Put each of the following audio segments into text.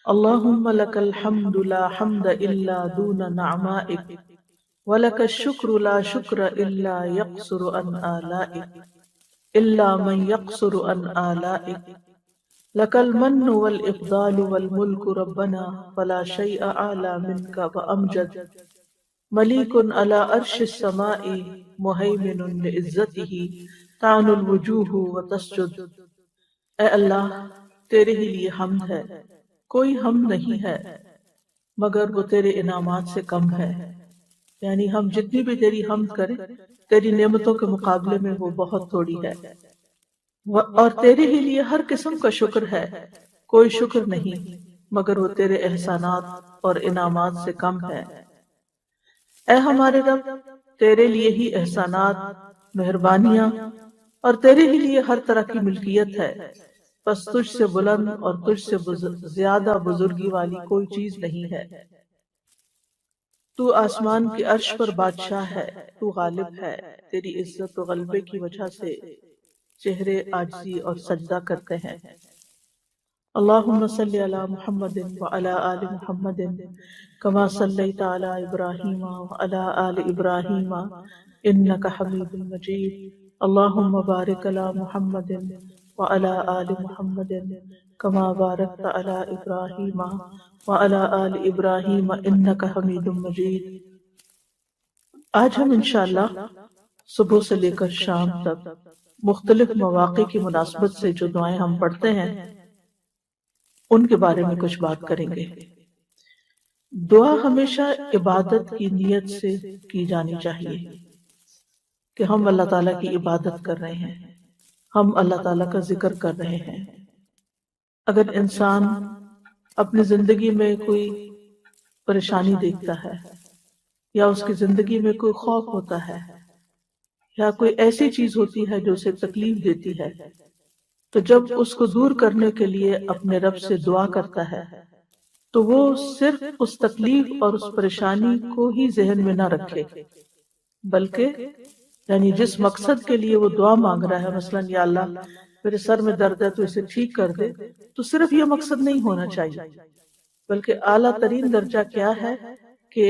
اللهم لك الحمد لا حمد إلا دون نعمائك، ولك الشكر لا شكر إلا يقصر عن آلائك، إلا من يقصر عن آلائك. لك المن والإفضال والملك ربنا، فلا شيء أعلى منك وأمجد. مليك على عرش السماء، مهيمن لعزته تعن الوجوہ وتسجد. اے اللہ، تیرے ہی لیے حمد ہے، کوئی حمد نہیں ہے مگر وہ تیرے انعامات سے کم ہے، یعنی ہم جتنی بھی تیری حمد کریں تیری نعمتوں کے مقابلے میں وہ بہت تھوڑی ہے، اور تیرے ہی لیے ہر قسم کا شکر ہے، کوئی شکر نہیں مگر وہ تیرے احسانات اور انعامات سے کم ہے۔ اے ہمارے رب، تیرے لیے ہی احسانات، مہربانیاں اور تیرے ہی لیے ہر طرح کی ملکیت ہے، بس تجھ سے بلند اور تجھ سے زیادہ بزرگی والی کوئی چیز نہیں ہے۔ تو آسمان کے عرش پر بادشاہ ہے، تو غالب ہے، تیری عزت و غلبے کی وجہ سے چہرے عاجزی اور سجدہ کرتے ہیں۔ اللہم صلی علی محمد وعلی آل محمد کما صلیت علی ابراہیم وعلی آل ابراہیم انک حمید مجید۔ اللہم بارک علی محمد وعلی آل محمد کما بارکت علی ابراہیم وعلی آل ابراہیم انک حمید مجید۔ آج ہم انشاءاللہ صبح سے لے کر شام تک مختلف مواقع کی مناسبت سے جو دعائیں ہم پڑھتے ہیں ان کے بارے میں کچھ بات کریں گے۔ دعا ہمیشہ عبادت کی نیت سے کی جانی چاہیے کہ ہم اللہ تعالیٰ کی عبادت کر رہے ہیں، ہم اللہ تعالیٰ کا ذکر کر رہے ہیں۔ اگر انسان اپنی زندگی میں کوئی پریشانی دیکھتا ہے یا اس کی زندگی میں کوئی خوف ہوتا ہے یا کوئی ایسی چیز ہوتی ہے جو اسے تکلیف دیتی ہے، تو جب اس کو دور کرنے کے لیے اپنے رب سے دعا کرتا ہے تو وہ صرف اس تکلیف اور اس پریشانی کو ہی ذہن میں نہ رکھے، بلکہ یعنی جس مقصد کے لیے وہ دعا مانگ رہا ہے، مثلا یا اللہ میرے سر میں درد ہے تو اسے ٹھیک کر دے، تو صرف یہ مقصد نہیں ہونا چاہیے، بلکہ اعلیٰ ترین درجہ کیا ہے کہ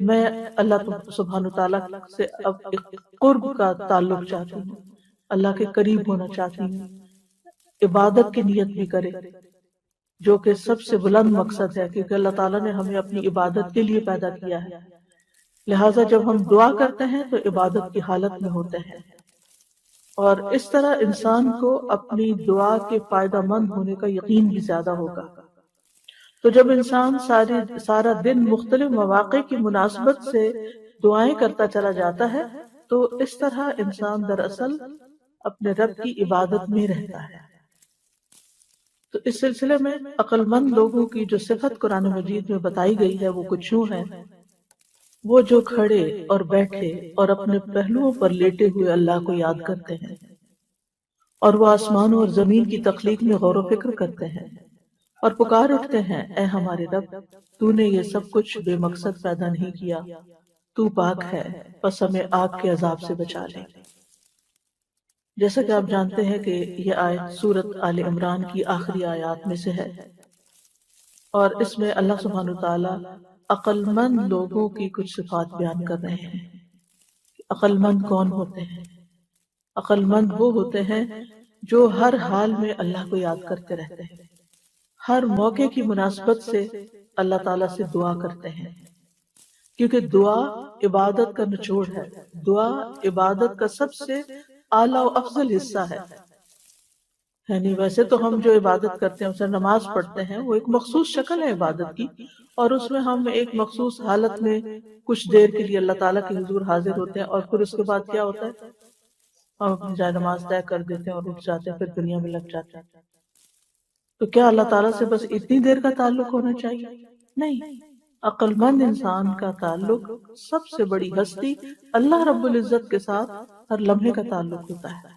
میں اللہ سبحانہ تعالیٰ سے اب ایک قرب کا تعلق چاہتی ہوں، اللہ کے قریب ہونا چاہتی ہوں، عبادت کی نیت بھی کرے جو کہ سب سے بلند مقصد ہے، کیونکہ اللہ تعالیٰ نے ہمیں اپنی عبادت کے لیے پیدا کیا ہے، لہٰذا جب ہم دعا کرتے ہیں تو عبادت کی حالت میں ہوتے ہیں، اور اس طرح انسان کو اپنی دعا کے فائدہ مند ہونے کا یقین بھی زیادہ ہوگا۔ تو جب انسان سارا دن مختلف مواقع کی مناسبت سے دعائیں کرتا چلا جاتا ہے تو اس طرح انسان دراصل اپنے رب کی عبادت میں رہتا ہے۔ تو اس سلسلے میں عقل مند لوگوں کی جو صفت قرآن مجید میں بتائی گئی ہے وہ کچھ یوں ہے: وہ جو کھڑے اور بیٹھے اور اپنے پہلوؤں پر لیٹے ہوئے اللہ کو یاد کرتے ہیں، اور وہ آسمانوں اور زمین کی تخلیق میں غور و فکر کرتے ہیں اور پکار اٹھتے ہیں، اے ہمارے رب، تو نے یہ سب کچھ بے مقصد پیدا نہیں کیا، تو پاک ہے، پس ہمیں آگ کے عذاب سے بچا لے۔ جیسا کہ آپ جانتے ہیں کہ یہ آیت سورت آل عمران کی آخری آیات میں سے ہے، اور اس میں اللہ سبحانہ وتعالی عقل مند لوگوں کی کچھ صفات بیان کر رہے ہیں۔ عقل مند کون ہوتے ہیں؟ عقل مند وہ ہوتے ہیں جو ہر حال میں اللہ کو یاد کرتے رہتے ہیں، ہر موقع کی مناسبت سے اللہ تعالیٰ سے دعا کرتے ہیں، کیونکہ دعا عبادت کا نچوڑ ہے، دعا عبادت کا سب سے اعلیٰ و افضل حصہ ہے۔ یعنی ویسے تو ہم جو عبادت کرتے ہیں، اسے نماز پڑھتے ہیں، وہ ایک مخصوص شکل ہے عبادت کی، اور اس میں ہم ایک مخصوص حالت میں کچھ دیر کے لیے اللہ تعالیٰ کے حضور حاضر ہوتے ہیں، اور پھر اس کے بعد کیا ہوتا ہے؟ ہم اپنی جائے نماز طے کر دیتے ہیں اور اٹھ جاتے ہیں، پھر دنیا میں لگ جاتے ہیں۔ تو کیا اللہ تعالیٰ سے بس اتنی دیر کا تعلق ہونا چاہیے؟ نہیں، عقل مند انسان کا تعلق سب سے بڑی ہستی اللہ رب العزت کے ساتھ ہر لمحے کا تعلق ہوتا ہے۔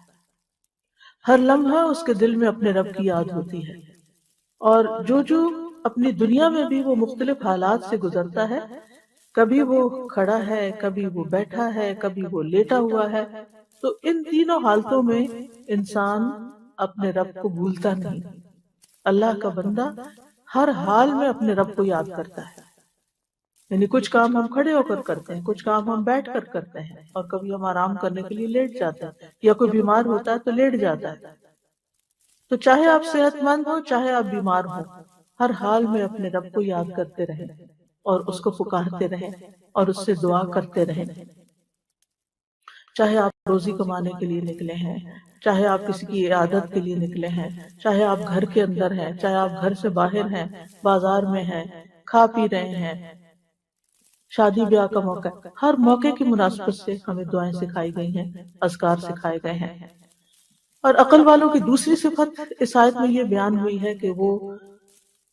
ہر لمحہ اس کے دل میں اپنے رب کی یاد ہوتی ہے، اور جو اپنی دنیا میں بھی وہ مختلف حالات سے گزرتا ہے، کبھی وہ کھڑا ہے، کبھی وہ بیٹھا ہے، کبھی وہ لیٹا ہوا ہے، تو ان تینوں حالتوں میں انسان اپنے رب کو بھولتا نہیں۔ اللہ کا بندہ ہر حال میں اپنے رب کو یاد کرتا ہے. یعنی کچھ کام ہم کھڑے ہو کر کرتے ہیں، کچھ کام ہم بیٹھ کر کرتے ہیں، اور کبھی ہم آرام کرنے کے لیے لیٹ جاتے ہیں، یا کوئی بیمار ہوتا ہے تو لیٹ جاتا ہے. تو چاہے آپ صحت مند ہو، چاہے آپ بیمار ہو، ہر حال میں اپنے رب کو یاد کرتے رہیں اور اس کو پکارتے رہیں اور اس سے دعا کرتے رہیں. چاہے آپ روزی کمانے کے لیے نکلے ہیں، چاہے آپ کسی کی عیادت کے لیے نکلے ہیں، چاہے آپ گھر کے اندر ہیں، چاہے آپ گھر سے باہر ہیں، بازار میں ہیں، کھا پی رہے ہیں، شادی بیاہ کا موقع ہے، ہر موقع کی مناسبت سے ہمیں دعائیں سکھائی گئی ہیں، اذکار سکھائے گئے ہیں. اور عقل والوں کی دوسری صفت اس آیت میں یہ بیان ہوئی ہے کہ وہ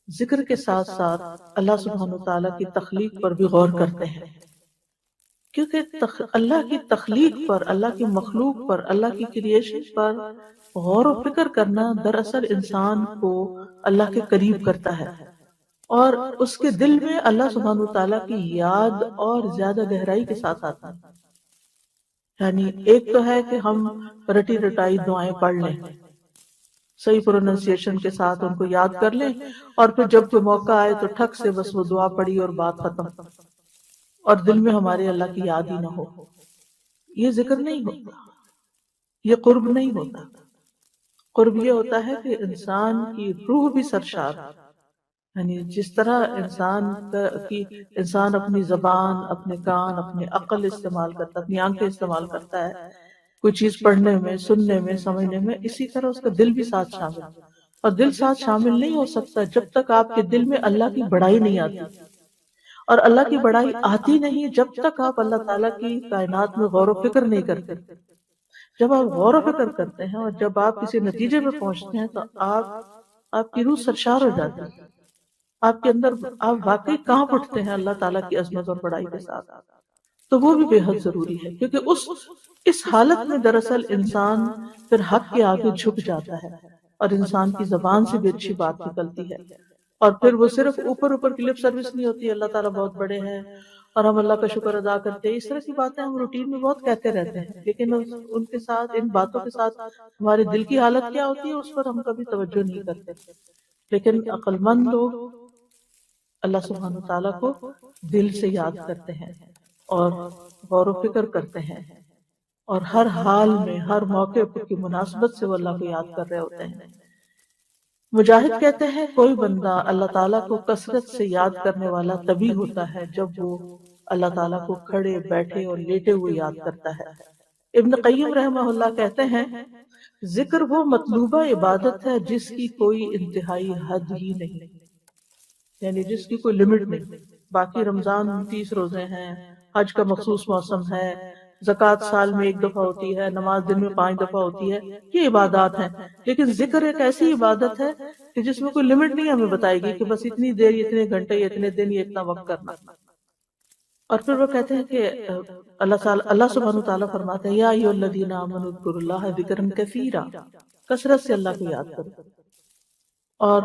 ذکر کے ساتھ ساتھ اللہ سبحانہ وتعالیٰ کی تخلیق پر بھی غور کرتے ہیں. کیونکہ اللہ کی تخلیق پر، اللہ کی مخلوق پر، اللہ کی کریشن پر غور و فکر کرنا دراصل انسان کو اللہ کے قریب کرتا ہے، اور اس کے دل میں اللہ سبحانہ وتعالیٰ کی یاد اور زیادہ گہرائی کے ساتھ آتا ہے. یعنی ایک تو ہے کہ ہم رٹی رٹائی دعائیں پڑھ لیں، صحیح پروننسیشن کے ساتھ ان کو یاد کر لیں، اور پھر جب کوئی موقع آئے تو ٹھک سے بس وہ دعا پڑھی اور بات ختم، اور دل میں ہمارے اللہ کی یاد ہی نہ ہو. یہ ذکر نہیں ہوتا، یہ قرب نہیں ہوتا. قرب یہ ہوتا ہے کہ انسان کی روح بھی سرشار، یعنی جس طرح انسان اپنی زبان، اپنے کان، اپنے عقل استعمال کرتا ہے، اپنی آنکھیں استعمال کرتا ہے کوئی چیز پڑھنے میں، سننے میں، سمجھنے میں، اسی طرح اس کا دل بھی ساتھ شامل. اور دل ساتھ شامل نہیں ہو سکتا جب تک آپ کے دل میں اللہ کی بڑائی نہیں آتی، اور اللہ کی بڑائی آتی نہیں جب تک آپ اللہ تعالیٰ کی کائنات میں غور و فکر نہیں کرتے. جب آپ غور و فکر کرتے ہیں اور جب آپ کسی نتیجے پہ پہنچتے ہیں تو آپ کی روح سرشار ہو جاتی ہے، آپ کے اندر آپ واقعی کانپ اٹھتے ہیں اللہ تعالیٰ کی عظمت اور بڑائی کے ساتھ. تو وہ بھی بے حد ضروری ہے، کیونکہ اس حالت میں دراصل انسان پھر حق کے آگے جھک جاتا ہے، اور انسان کی زبان سے بھی اچھی بات نکلتی ہے. اور پھر وہ صرف اوپر اوپر کی لپ سروس نہیں ہوتی، اللہ تعالیٰ بہت بڑے ہیں اور ہم اللہ کا شکر ادا کرتے ہیں، اس طرح کی باتیں ہم روٹین میں بہت کہتے رہتے ہیں، لیکن ان کے ساتھ، ان باتوں کے ساتھ ہمارے دل کی حالت کیا ہوتی ہے اس پر ہم کبھی توجہ نہیں کرتے. لیکن عقل مند لوگ اللہ سبحانہ تعالیٰ کو دل سے یاد کرتے ہیں اور غور و فکر کرتے ہیں، اور ہر حال میں، ہر موقع کی مناسبت سے وہ اللہ کو یاد کر رہے ہوتے ہیں. مجاہد کہتے ہیں کوئی بندہ اللہ تعالیٰ کو کثرت سے یاد کرنے والا تبھی ہوتا ہے جب وہ اللہ تعالیٰ کو کھڑے، بیٹھے اور لیٹے ہوئے یاد کرتا ہے. ابن قیم رحمہ اللہ کہتے ہیں ذکر وہ مطلوبہ عبادت ہے جس کی کوئی انتہائی حد ہی نہیں، یعنی جس کی کوئی لمٹ نہیں. باقی رمضان 30 روزے ہیں، حج کا مخصوص موسم ہے، زکوٰۃ سال میں 1 دفعہ ہوتی ہے، نماز دن میں 5 دفعہ ہوتی ہے، یہ عبادات ہیں. لیکن ذکر ایک ایسی عبادت ہے کہ جس میں کوئی لمٹ نہیں ہمیں بتائے گی کہ بس اتنی دیر، اتنے گھنٹے، اتنے دن، یہ اتنا وقت کرنا. اور پھر وہ کہتے ہیں کہ اللہ سبحانہ تعالیٰ فرماتے ہیں یا ایھا الذین آمنوا اذکروا اللہ ذکرا کثیرا، کثرت سے اللہ کو یاد کرو. اور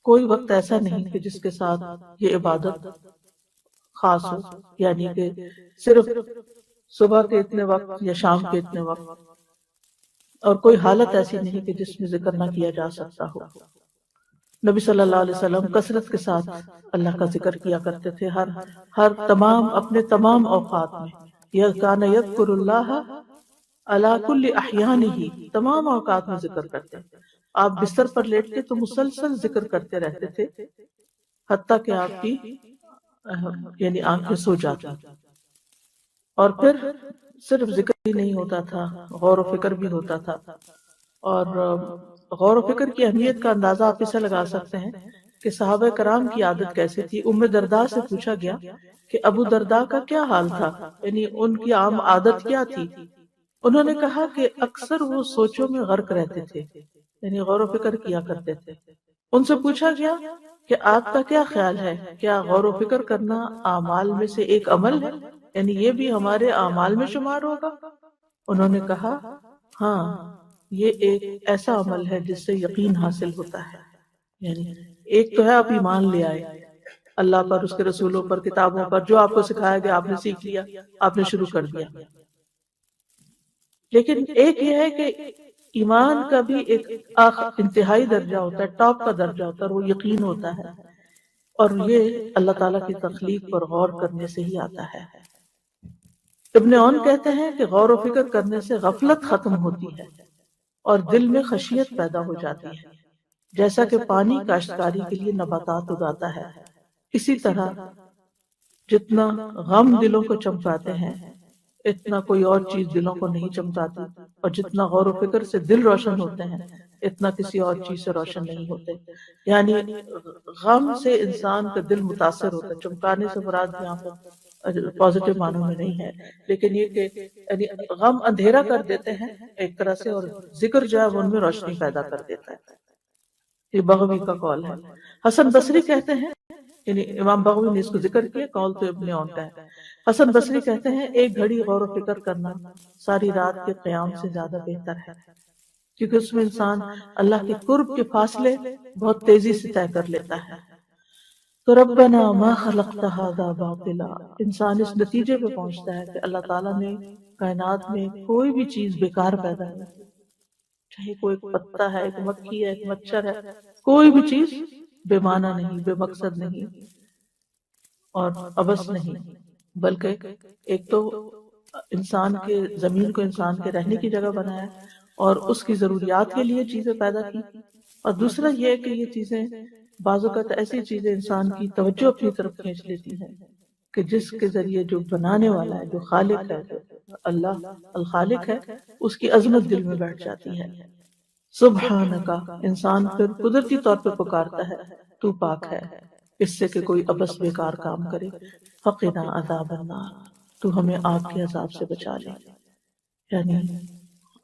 کوئی وقت ایسا نہیں کہ جس کے ساتھ یہ عبادت خاص ہو، یعنی کہ صرف صبح کے اتنے وقت یا شام کے اتنے وقت، اور کوئی حالت ایسی نہیں کہ جس میں ذکر نہ کیا جا سکتا ہو. نبی صلی اللہ علیہ وسلم کثرت کے ساتھ اللہ کا ذکر کیا کرتے تھے، ہر اپنے تمام اوقات میں. کان یذکر اللہ علی کل احیانہ، تمام اوقات میں ذکر کرتے. آپ بستر پر لیٹتے تو مسلسل ذکر کرتے رہتے تھے حتیٰ کہ آپ کی یعنی آنکھیں سو جاتی. اور پھر صرف ذکر ہی نہیں ہوتا تھا، غور و فکر بھی ہوتا تھا. اور غور و فکر کی اہمیت کا اندازہ آپ اسے لگا سکتے ہیں کہ صحابہ کرام کی عادت کیسی تھی. ام درداء سے پوچھا گیا کہ ابو درداء کا کیا حال تھا، یعنی ان کی عام عادت کیا تھی. انہوں نے کہا کہ اکثر وہ سوچوں میں غرق رہتے تھے، یعنی غور و فکر کیا کرتے تھے. ان سے پوچھا گیا کہ آپ کا کیا خیال ہے، کیا غور و فکر کرنا اعمال میں سے ایک عمل ہے، یعنی یہ بھی ہمارے اعمال میں شمار ہوگا؟ انہوں نے کہا ہاں، یہ ایک ایسا عمل ہے جس سے یقین حاصل ہوتا ہے. یعنی ایک تو ہے آپ ایمان لے آئے اللہ پر، اس کے رسولوں پر، کتابوں پر، جو آپ کو سکھایا گیا آپ نے سیکھ لیا، آپ نے شروع کر دیا. لیکن ایک یہ ہے کہ ایمان کا بھی ایک انتہائی درجہ ہوتا ہے، ٹاپ کا درجہ ہوتا ہے، اور وہ یقین ہوتا ہے، اور یہ اللہ تعالیٰ کی تخلیق پر غور کرنے سے ہی آتا ہے۔ ابن عون کہتے ہیں کہ غور و فکر کرنے سے غفلت ختم ہوتی ہے اور دل میں خشیت پیدا ہو جاتی ہے، جیسا کہ پانی کاشتکاری کے لیے نباتات اگاتا ہے، اسی طرح جتنا غم دلوں کو چمکاتے ہیں اتنا کوئی اور چیز دلوں کو نہیں چمکاتی، اور جتنا غور و فکر سے دل روشن ہوتے ہیں اتنا کسی اور چیز سے روشن نہیں ہوتے۔ یعنی غم سے انسان کا دل متاثر ہوتا ہے، چمکانے سے مراد یہاں پر پازیٹیو معنوں میں نہیں ہے، لیکن یہ کہ یعنی غم اندھیرا کر دیتے ہیں ایک طرح سے، اور ذکر جو ہے وہ ان میں روشنی پیدا کر دیتا ہے۔ یہ بغوی کا قول ہے۔ حسن بصری کہتے ہیں، یعنی امام بغوی نے اس کو ذکر کیا، قول تو ابن عون کا ہے۔ حسن بصری کہتے ہیں ایک گھڑی غور و فکر کرنا ساری رات کے قیام سے زیادہ بہتر ہے، کیونکہ اس میں انسان اللہ کے قرب کے فاصلے بہت تیزی سے طے کر لیتا ہے۔ تو ربنا ما خلقت هذا باطلا، انسان اس نتیجے پہ پہنچتا ہے کہ اللہ تعالیٰ نے کائنات میں کوئی بھی چیز بیکار پیدا نہیں کی، چاہے کوئی ایک پتا ہے، ایک مکھی ہے، ایک مچھر ہے، کوئی بھی چیز بے معنی نہیں، بے مقصد نہیں اور عبث نہیں، بلکہ ایک تو انسان کے زمین کو انسان کے رہنے کی جگہ بنایا اور اس کی ضروریات کے لیے چیزیں پیدا کی، اور دوسرا یہ کہ یہ چیزیں بعض اوقات ایسی چیزیں انسان کی توجہ اپنی طرف کھینچ لیتی ہیں کہ جس کے ذریعے جو بنانے والا ہے، جو خالق ہے، جو اللہ الخالق ہے، اس کی عظمت دل میں بیٹھ جاتی ہے۔ سبحانکا، انسان پھر قدرتی طور پہ پکارتا ہے تو پاک ہے اس سے کہ کوئی عبث بیکار کام کرے۔ فقنا عذاب النار، تو ہمیں آگ کے عذاب سے بچا لے، یعنی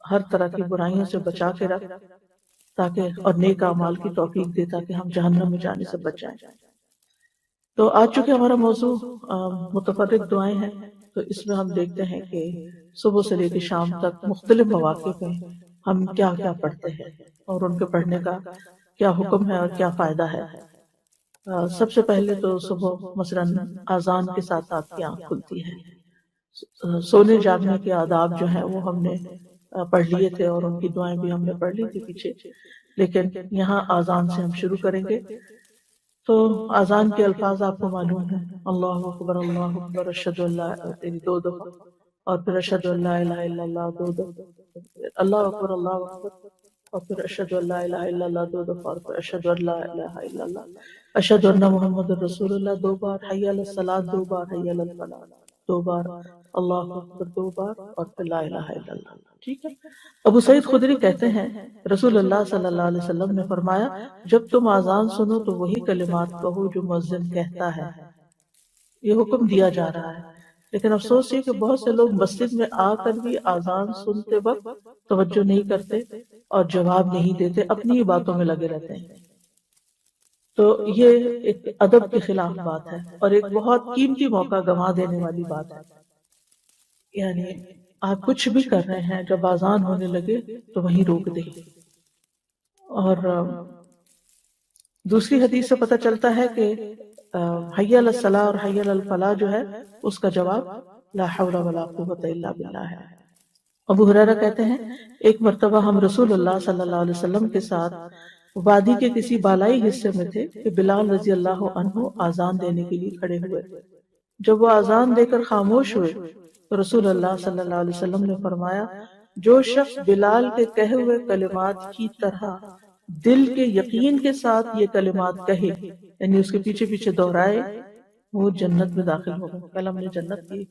ہر طرح کی برائیوں سے بچا کے رکھ تاکہ، اور نیک اعمال کی توفیق دے تاکہ ہم جہنم میں جانے سے بچ جائیں۔ تو آج چونکہ ہمارا موضوع متفرق دعائیں ہیں، تو اس میں ہم دیکھتے ہیں کہ صبح سے لے کے شام تک مختلف مواقع پہ ہم کیا کیا پڑھتے ہیں اور ان کے پڑھنے کا کیا حکم ہے اور کیا فائدہ ہے۔ سب سے پہلے تو صبح مثلاً اذان کے ساتھ آپ کی آنکھ کھلتی ہے، سونے جاگنے کے آداب جو ہیں وہ ہم نے پڑھ لیے تھے اور ان کی دعائیں بھی ہم نے پڑھ لی تھی پیچھے، لیکن یہاں اذان سے ہم شروع کریں گے۔ تو اذان کے الفاظ آپ کو معلوم ہے، اللہ اکبر اللہ اکبر، اشہد ان لا، تیری دو دفعہ، اور پھر اشہد ان لا الہ الا اللہ دو دفعہ، اللہ اکبر، اور پھر اشہد ان لا الہ الا اللہ دو دفعہ، اور پھر اشہد ان لا الہ الا اللہ، اشہد ان محمد رسول اللہ دو بار، حی علی الصلاۃ دو بار، حی علی الفلاح دو بار، اللہ اکبر دو بار، اور پھر لا الہ الا اللہ۔ ٹھیک ہے۔ ابو سعید خدری کہتے ہیں رسول اللہ صلی اللہ علیہ وسلم نے فرمایا جب تم اذان سنو تو وہی کلمات کہو جو مؤذن کہتا ہے۔ یہ حکم دیا جا رہا ہے، لیکن افسوس یہ کہ بہت سے لوگ مسجد میں آ کر بھی اذان سنتے وقت توجہ نہیں کرتے اور جواب نہیں دیتے، اپنی ہی باتوں میں لگے رہتے ہیں۔ تو یہ ایک ادب کے خلاف بات ہے اور ایک بہت قیمتی موقع گنوا دینے والی بات ہے۔ یعنی آپ کچھ بھی کر رہے ہیں، جب اذان ہونے لگے تو وہیں روک دیں۔ اور دوسری حدیث سے پتہ چلتا ہے کہ حی علی الصلاح اور حی علی الفلاح جو ہے اس کا جواب لا حول ولا قوت الا باللہ ہے۔ ابو ہریرہ کہتے ہیں ایک مرتبہ ہم رسول اللہ صلی اللہ علیہ وسلم کے ساتھ وادی کے کسی بالائی حصے میں تھے کہ بلال رضی اللہ عنہ اذان دینے کے لیے کھڑے ہوئے۔ جب وہ اذان دے کر خاموش ہوئے تو رسول اللہ صلی اللہ علیہ وسلم نے فرمایا جو شخص بلال کے کہے ہوئے کلمات کی طرح دل کے یقین کے ساتھ یہ کلمات کہے، یعنی اس کے پیچھے پیچھے دہرائے، وہ جنت میں داخل ہوگا۔ کل ہم نے جنت کی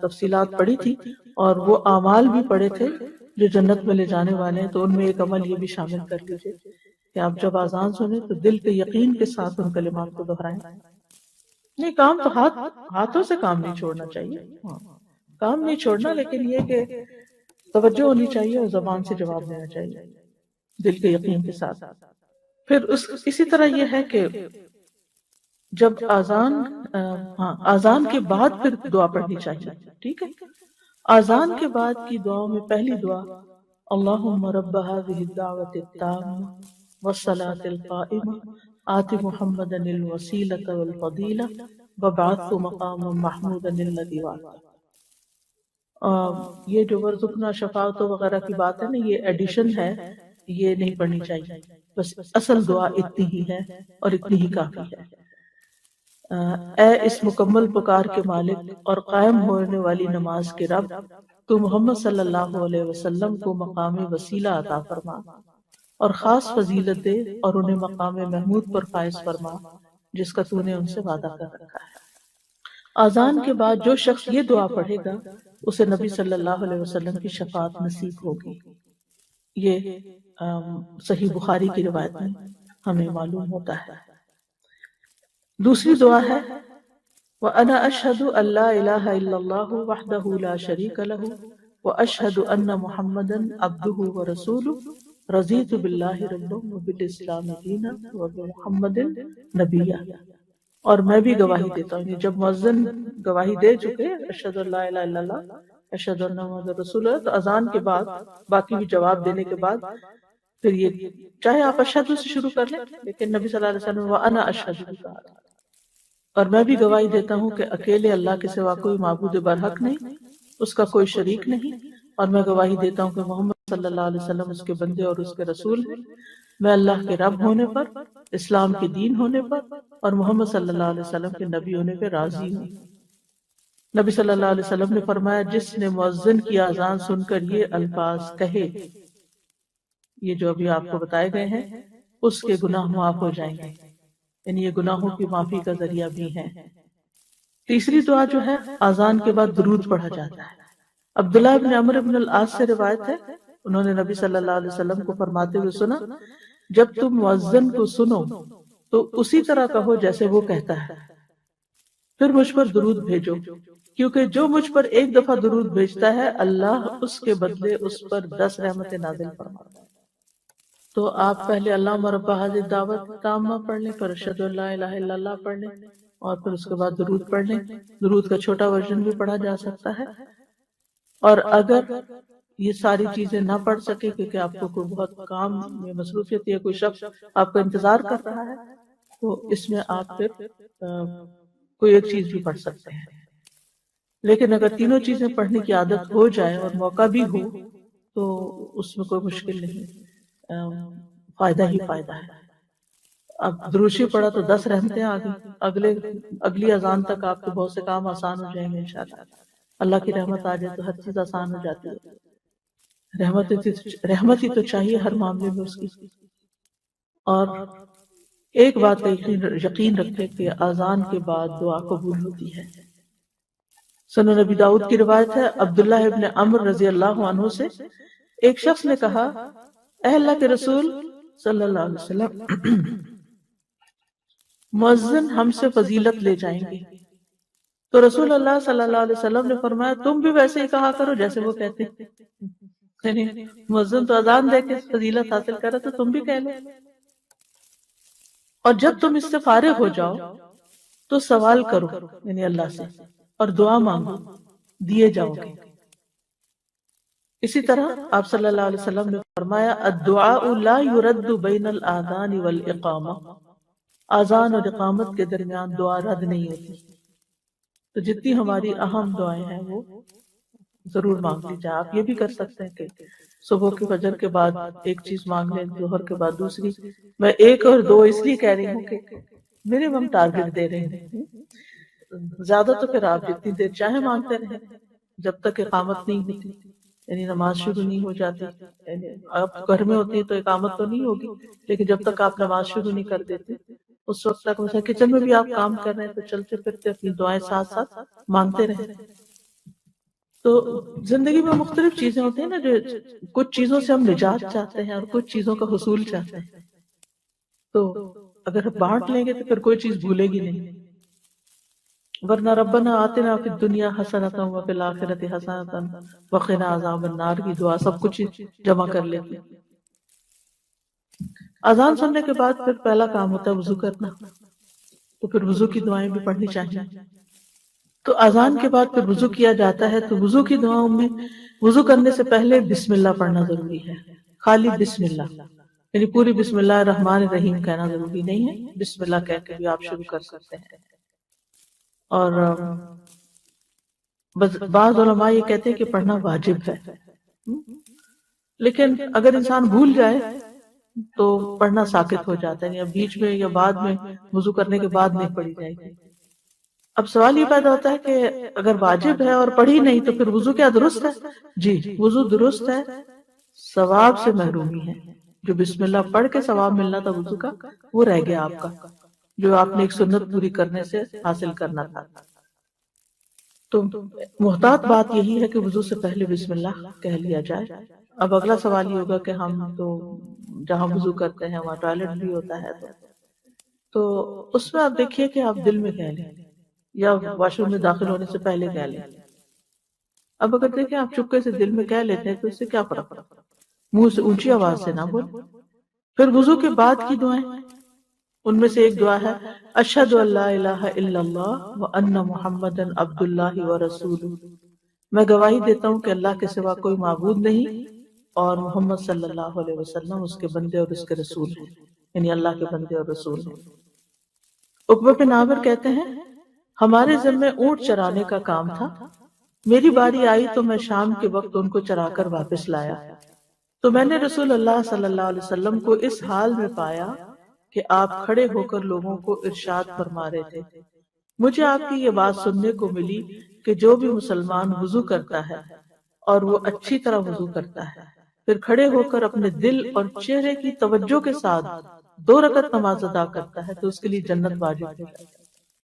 تفصیلات پڑھی تھی اور وہ اعمال بھی پڑھے تھے جو جنت میں لے جانے والے ہیں، تو ان میں ایک عمل یہ بھی شامل کر لیجئے کہ آپ جب اذان سنیں تو دل کے یقین کے ساتھ ان کلمات کو دہرائیں۔ نہیں، کام تو ہاتھوں سے کام نہیں چھوڑنا چاہیے، کام نہیں چھوڑنا، لیکن یہ کہ توجہ ہونی چاہیے اور زبان سے جواب دینا چاہیے دل کے یقین کے ساتھ۔ پھر اسی طرح یہ ہے کہ جب اذان کے بعد پھر دعا پڑھنی چاہیے، ٹھیک ہے۔ اذان کے بعد کی دعاؤں میں پہلی دعا اللہم رب هذه الدعوة التامة والصلاة القائمة آت محمدا الوسیلة والفضیلة وابعثه مقاما محمودا الذی وعدته۔ یہ جو ورزقنا شفاعت وغیرہ کی بات ہے نا، یہ ایڈیشن ہے، یہ نہیں پڑھنی چاہیے، بس اصل دعا اتنی ہی ہے اور اتنی ہی کافی ہے۔ اے اس مکمل پکار کے مالک اور قائم ہونے والی نماز کے رب، تو محمد صلی اللہ علیہ وسلم کو مقام وسیلہ عطا فرما اور خاص فضیلت دے اور انہیں مقام محمود پر فائز فرما جس کا تو نے ان سے وعدہ کر رکھا ہے۔ اذان کے بعد جو شخص یہ دعا پڑھے گا اسے نبی صلی اللہ علیہ وسلم کی شفاعت نصیب ہوگی۔ یہ صحیح بخاری کی روایت میں ہمیں معلوم ہوتا ہے۔ دوسری دعا ہے وَأَنَا أَشْهَدُ أَن لَا إِلَهَ إِلَّا اللَّهُ وَحْدَهُ لَا شَرِيكَ لَهُ وَأَشْهَدُ أَنَّ مُحَمَّدًا عَبْدُهُ وَرَسُولُهُ رَضِيتُ بِاللَّهِ رَبًّا وَبِالْإِسْلَامِ دِينًا وَبِمُحَمَّدٍ نَبِيًّا۔ اور میں بھی گواہی دیتا ہوں، جب مؤذن گواہی دے چکے اشہد ان لا الہ الا اللہ اشہد ان محمد رسول اللہ، تو اذان کے بعد باقی بھی جواب دینے کے بعد پھر یہ چاہے آپ اشہد سے شروع کر لیں، لیکن نبی صلی اللہ علیہ وسلم وَأَنَا أَشْهَدُ بھی کہا تھا، اور میں بھی گواہی دیتا ہوں کہ اکیلے اللہ کے سوا کوئی معبود برحق نہیں، اس کا کوئی شریک نہیں، اور میں گواہی دیتا ہوں کہ محمد صلی اللہ علیہ وسلم اس کے بندے اور اس کے رسول ہیں۔ میں اللہ کے رب ہونے پر، اسلام کے دین ہونے پر اور محمد صلی اللہ علیہ وسلم کے نبی ہونے پہ راضی ہوں۔ نبی صلی اللہ علیہ وسلم نے فرمایا جس نے مؤذن کی اذان سن کر یہ الفاظ کہے، یہ جو ابھی آپ کو بتائے گئے ہیں، اس کے گناہ معاف ہو جائیں گے، یعنی یہ گناہوں کی معافی کا ذریعہ بھی ہے۔ تیسری دعا جو ہے اذان کے بعد درود پڑھا جاتا ہے۔ عبداللہ بن عمرو بن العاص سے روایت ہے، انہوں نے نبی صلی اللہ علیہ وسلم کو فرماتے ہوئے سنا جب تم مؤذن کو سنو تو اسی طرح کہو جیسے وہ کہتا ہے، پھر مجھ پر درود بھیجو، کیونکہ جو مجھ پر ایک دفعہ درود بھیجتا ہے اللہ اس کے بدلے اس پر 10 رحمتیں نازل فرماتا ہے۔ تو آپ پہلے اللہم رب ہذہ الدعوۃ التامہ پڑھ لیں، پھر اشہد ان لا الہ الا اللہ پڑھ لیں، اور پھر اس کے بعد درود پڑھ لیں۔ درود کا چھوٹا ورژن بھی پڑھا جا سکتا ہے، اور اگر یہ ساری چیزیں نہ پڑھ سکے کیونکہ آپ کو کوئی بہت کام میں مصروفیت یا کوئی شخص آپ کا انتظار کر رہا ہے، تو اس میں آپ پھر کوئی ایک چیز بھی پڑھ سکتے ہیں۔ لیکن اگر تینوں چیزیں پڑھنے کی عادت ہو جائے اور موقع بھی ہو تو اس میں کوئی مشکل نہیں، فائدہ ہی فائدہ ہے۔ اب دروشی پڑھا تو 10 رحمتیں آ گئی، اگلی اذان تک آپ کے بہت سے کام آسان ہو جائیں گے انشاءاللہ۔ اللہ کی رحمت آ جائے تو ہر چیز آسان ہو جاتی ہے۔ رحمت ہی تو چاہیے ہر معاملے میں اس کی۔ اور ایک بات کا یقین رکھے کہ اذان کے بعد دعا قبول ہوتی ہے۔ سنن نبی داؤد کی روایت ہے، عبداللہ ابن عمر رضی اللہ عنہ سے ایک شخص نے کہا، اے اللہ کے رسول صلی اللہ علیہ وسلم، مؤذن ہم سے فضیلت لے جائیں گے۔ تو رسول اللہ صلی اللہ علیہ وسلم نے فرمایا تم بھی ویسے ہی کہا کرو جیسے وہ کہتے ہیں، یعنی مؤذن تو اذان دے کے فضیلت حاصل کرے تو تم بھی کہہ لو، اور جب تم اس سے فارغ ہو جاؤ تو سوال کرو یعنی اللہ سے، اور دعا مانگو، دیے جاؤ گے۔ اسی طرح آپ صلی اللہ علیہ وسلم نے فرمایا الدعاء لا يرد بین الاذان والاقامہ، اذان اور اقامت کے درمیان دعا رد نہیں ہوتی۔ تو جتنی ہماری اہم دعائیں ہیں وہ ضرور مانگ لی جائے۔ آپ یہ بھی کر سکتے ہیں کہ صبح کے فجر کے بعد ایک چیز مانگ لیں، ظہر کے بعد دوسری۔ میں ایک اور دو اس لیے کہہ رہی ہوں کہ منیمم ٹارگٹ دے رہے ہیں، زیادہ تو پھر آپ جتنی دیر چاہے مانگتے رہیں جب تک اقامت نہیں ہوتی، یعنی نماز شروع نہیں ہو جاتی۔ یعنی آپ گھر میں ہوتی تو اقامت تو نہیں ہوگی، لیکن جب تک آپ نماز شروع نہیں کر دیتے اس وقت تک، مثلا کچن میں بھی آپ کام کر رہے ہیں تو چلتے پھرتے اپنی دعائیں ساتھ ساتھ مانگتے رہیں۔ تو زندگی میں مختلف چیزیں ہوتی ہیں نا، جو کچھ چیزوں سے ہم نجات چاہتے ہیں اور کچھ چیزوں کا حصول چاہتے ہیں، تو اگر بانٹ لیں گے تو پھر کوئی چیز بھولے گی نہیں۔ ورنہ ربنا آتنا فی الدنیا حسنۃ وفی الآخرۃ حسنۃ وقنا عذاب النار کی دعا سب کچھ جمع کر لیتی۔ اذان سننے کے بعد پھر پہلا کام ہوتا ہے وضو کرنا، تو پھر وضو کی دعائیں بھی پڑھنی چاہیے۔ تو اذان کے بعد پھر وضو کیا جاتا ہے، تو وضو کی دعاؤں میں وضو کرنے سے پہلے بسم اللہ پڑھنا ضروری ہے، خالی بسم اللہ، یعنی پوری بسم اللہ الرحمن الرحیم کہنا ضروری نہیں ہے، بسم اللہ کہہ کے بھی آپ شروع کر سکتے ہیں۔ اور بس بعض علماء یہ کہتے ہیں کہ پڑھنا واجب ہے، لیکن اگر انسان بھول جائے تو پڑھنا ساقط ہو جاتا ہے، یا بیچ میں یا بعد میں وضو کرنے کے بعد نہیں پڑھی جائے گی۔ اب سوال یہ پیدا ہوتا ہے کہ اگر واجب ہے اور پڑھی نہیں تو پھر وضو کیا درست ہے؟ جی وضو درست ہے، ثواب سے محرومی ہے۔ جو بسم اللہ پڑھ کے ثواب ملنا تھا وضو کا، وہ رہ گیا آپ کا، جو آپ نے ایک سنت پوری کرنے سے حاصل کرنا تھا۔ تو محتاط بات یہی ہے کہ وضو سے پہلے بسم اللہ کہہ لیا جائے۔ اب اگلا سوال یہ ہوگا کہ ہم تو جہاں وضو کرتے ہیں وہاں ٹوائلٹ بھی ہوتا ہے، تو اس میں آپ دیکھیے کہ آپ دل میں کہہ لیں یا واش روم میں داخل ہونے سے پہلے کہہ لیں۔ اب اگر دیکھیں آپ چپکے سے دل میں کہہ لیتے ہیں تو اس سے کیا فرق پڑتا؟ منہ سے اونچی آواز سے نہ بولیں۔ پھر وضو کے بعد کی دعائیں، ان میں سے ایک دعا ہے اشہد ان لا الہ الا اللہ وان محمدا عبد اللہ ورسولہ، میں گواہی دیتا ہوں کہ اللہ کے سوا کوئی معبود نہیں اور محمد صلی اللہ علیہ وسلم اس کے بندے اور اس کے رسول ہیں، یعنی اللہ کے بندے اور رسول ہیں۔ عقبہ بن عامر کہتے ہیں ہمارے ذمے اونٹ چرانے کا کام تھا، میری باری آئی تو میں شام کے وقت ان کو چرا کر واپس لایا، تو میں نے رسول اللہ صلی اللہ علیہ وسلم کو اس حال میں پایا کہ آپ کھڑے ہو کر لوگوں کو ارشاد فرما رہے تھے۔ مجھے آپ کی یہ بات سننے کو ملی کہ جو بھی مسلمان وضو کرتا ہے اور وہ اچھی طرح وضو کرتا ہے، پھر کھڑے ہو کر اپنے دل اور چہرے کی توجہ کے ساتھ 2 رکعت نماز ادا کرتا ہے تو اس کے لیے جنت واجب ہے۔